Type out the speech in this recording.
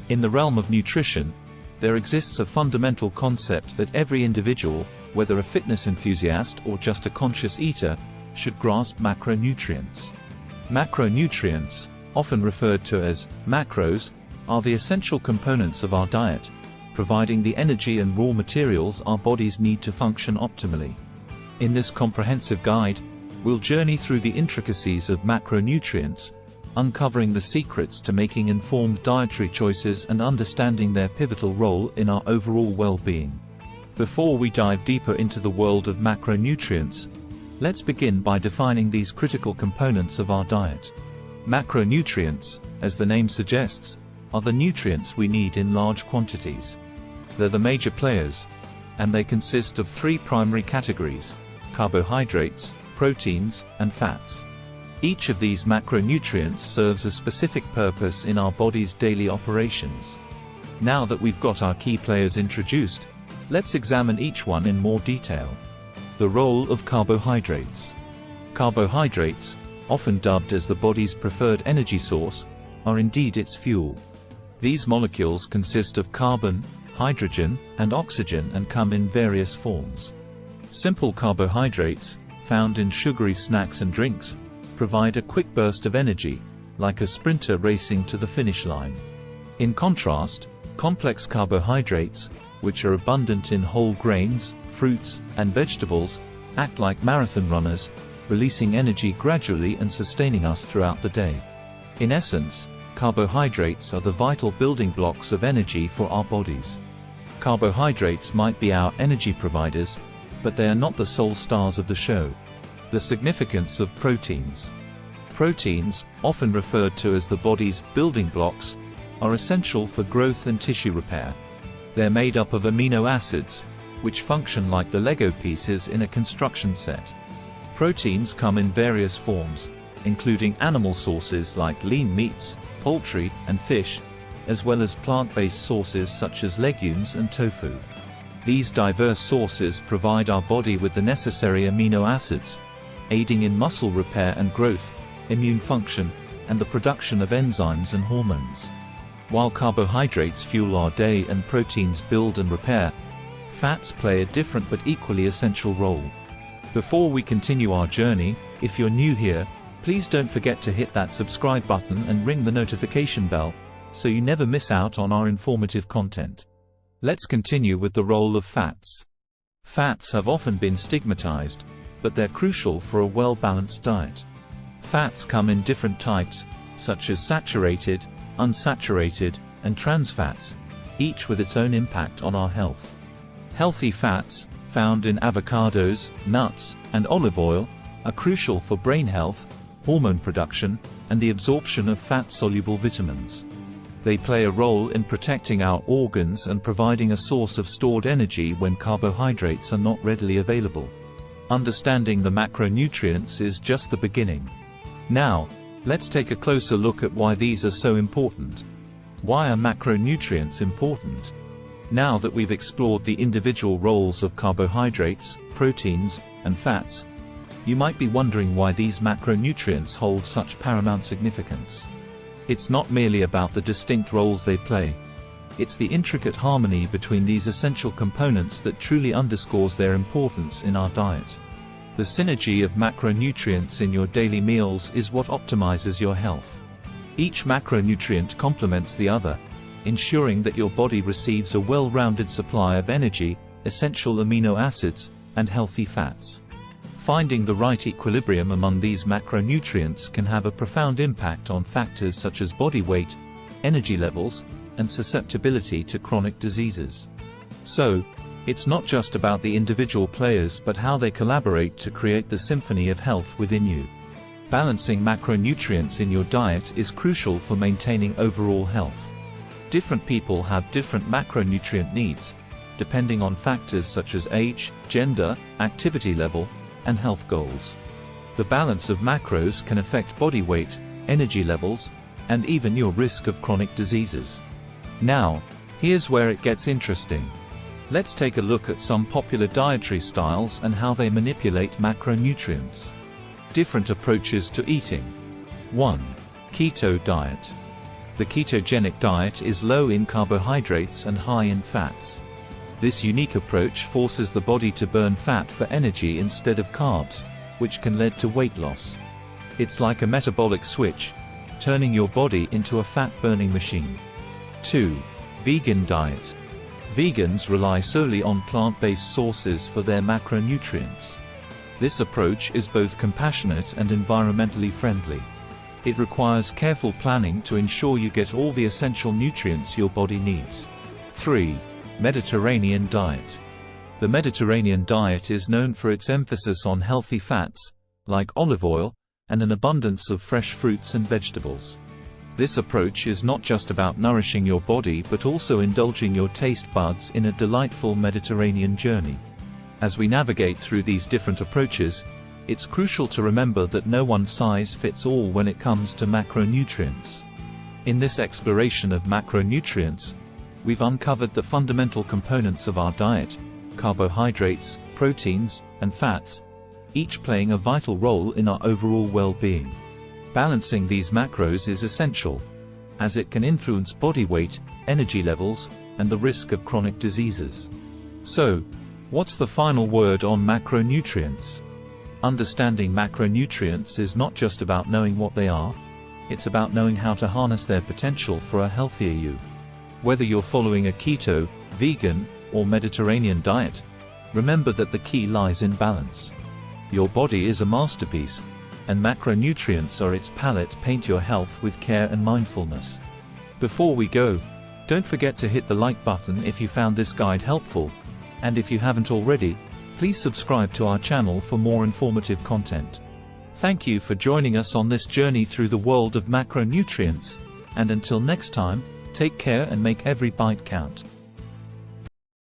In the realm of nutrition, there exists a fundamental concept that every individual, whether a fitness enthusiast or just a conscious eater, should grasp: macronutrients. Macronutrients, often referred to as macros, are the essential components of our diet, providing the energy and raw materials our bodies need to function optimally. In this comprehensive guide, we'll journey through the intricacies of macronutrients, uncovering the secrets to making informed dietary choices and understanding their pivotal role in our overall well-being. Before we dive deeper into the world of macronutrients, let's begin by defining these critical components of our diet. Macronutrients, as the name suggests, are the nutrients we need in large quantities. They're the major players, and they consist of three primary categories: carbohydrates, proteins, and fats. Each of these macronutrients serves a specific purpose in our body's daily operations. Now that we've got our key players introduced, let's examine each one in more detail. The role of carbohydrates. Carbohydrates, often dubbed as the body's preferred energy source, are indeed its fuel. These molecules consist of carbon, hydrogen, and oxygen and come in various forms. Simple carbohydrates, found in sugary snacks and drinks, provide a quick burst of energy, like a sprinter racing to the finish line. In contrast, complex carbohydrates, which are abundant in whole grains, fruits, and vegetables, act like marathon runners, releasing energy gradually and sustaining us throughout the day. In essence, carbohydrates are the vital building blocks of energy for our bodies. Carbohydrates might be our energy providers, but they are not the sole stars of the show. The significance of proteins. Proteins, often referred to as the body's building blocks, are essential for growth and tissue repair. They're made up of amino acids, which function like the Lego pieces in a construction set. Proteins come in various forms, including animal sources like lean meats, poultry, and fish, as well as plant-based sources such as legumes and tofu. These diverse sources provide our body with the necessary amino acids, aiding in muscle repair and growth, immune function, and the production of enzymes and hormones. While carbohydrates fuel our day and proteins build and repair, fats play a different but equally essential role. Before we continue our journey, if you're new here, please don't forget to hit that subscribe button and ring the notification bell, so you never miss out on our informative content. Let's continue with the role of fats. Fats have often been stigmatized, but they're crucial for a well-balanced diet. Fats come in different types, such as saturated, unsaturated, and trans fats, each with its own impact on our health. Healthy fats, found in avocados, nuts, and olive oil, are crucial for brain health, hormone production, and the absorption of fat-soluble vitamins. They play a role in protecting our organs and providing a source of stored energy when carbohydrates are not readily available. Understanding the macronutrients is just the beginning. Now, let's take a closer look at why these are so important. Why are macronutrients important? Now that we've explored the individual roles of carbohydrates, proteins, and fats, you might be wondering why these macronutrients hold such paramount significance. It's not merely about the distinct roles they play. It's the intricate harmony between these essential components that truly underscores their importance in our diet. The synergy of macronutrients in your daily meals is what optimizes your health. Each macronutrient complements the other, ensuring that your body receives a well-rounded supply of energy, essential amino acids, and healthy fats. Finding the right equilibrium among these macronutrients can have a profound impact on factors such as body weight, energy levels, and susceptibility to chronic diseases. So, it's not just about the individual players but how they collaborate to create the symphony of health within you. Balancing macronutrients in your diet is crucial for maintaining overall health. Different people have different macronutrient needs, depending on factors such as age, gender, activity level, and health goals. The balance of macros can affect body weight, energy levels, and even your risk of chronic diseases. Now, here's where it gets interesting. Let's take a look at some popular dietary styles and how they manipulate macronutrients. Different approaches to eating. 1. Keto diet. The ketogenic diet is low in carbohydrates and high in fats. This unique approach forces the body to burn fat for energy instead of carbs, which can lead to weight loss. It's like a metabolic switch, turning your body into a fat-burning machine. 2. Vegan diet. Vegans rely solely on plant-based sources for their macronutrients. This approach is both compassionate and environmentally friendly. It requires careful planning to ensure you get all the essential nutrients your body needs. 3. Mediterranean diet. The Mediterranean diet is known for its emphasis on healthy fats, like olive oil, and an abundance of fresh fruits and vegetables. This approach is not just about nourishing your body but also indulging your taste buds in a delightful Mediterranean journey. As we navigate through these different approaches, it's crucial to remember that no one size fits all when it comes to macronutrients. In this exploration of macronutrients, we've uncovered the fundamental components of our diet: carbohydrates, proteins, and fats, each playing a vital role in our overall well-being. Balancing these macros is essential, as it can influence body weight, energy levels, and the risk of chronic diseases. So, what's the final word on macronutrients? Understanding macronutrients is not just about knowing what they are, it's about knowing how to harness their potential for a healthier you. Whether you're following a keto, vegan, or Mediterranean diet, remember that the key lies in balance. Your body is a masterpiece, and macronutrients are its palette. Paint your health with care and mindfulness. Before we go, don't forget to hit the like button if you found this guide helpful, and if you haven't already, please subscribe to our channel for more informative content. Thank you for joining us on this journey through the world of macronutrients, and until next time, take care and make every bite count.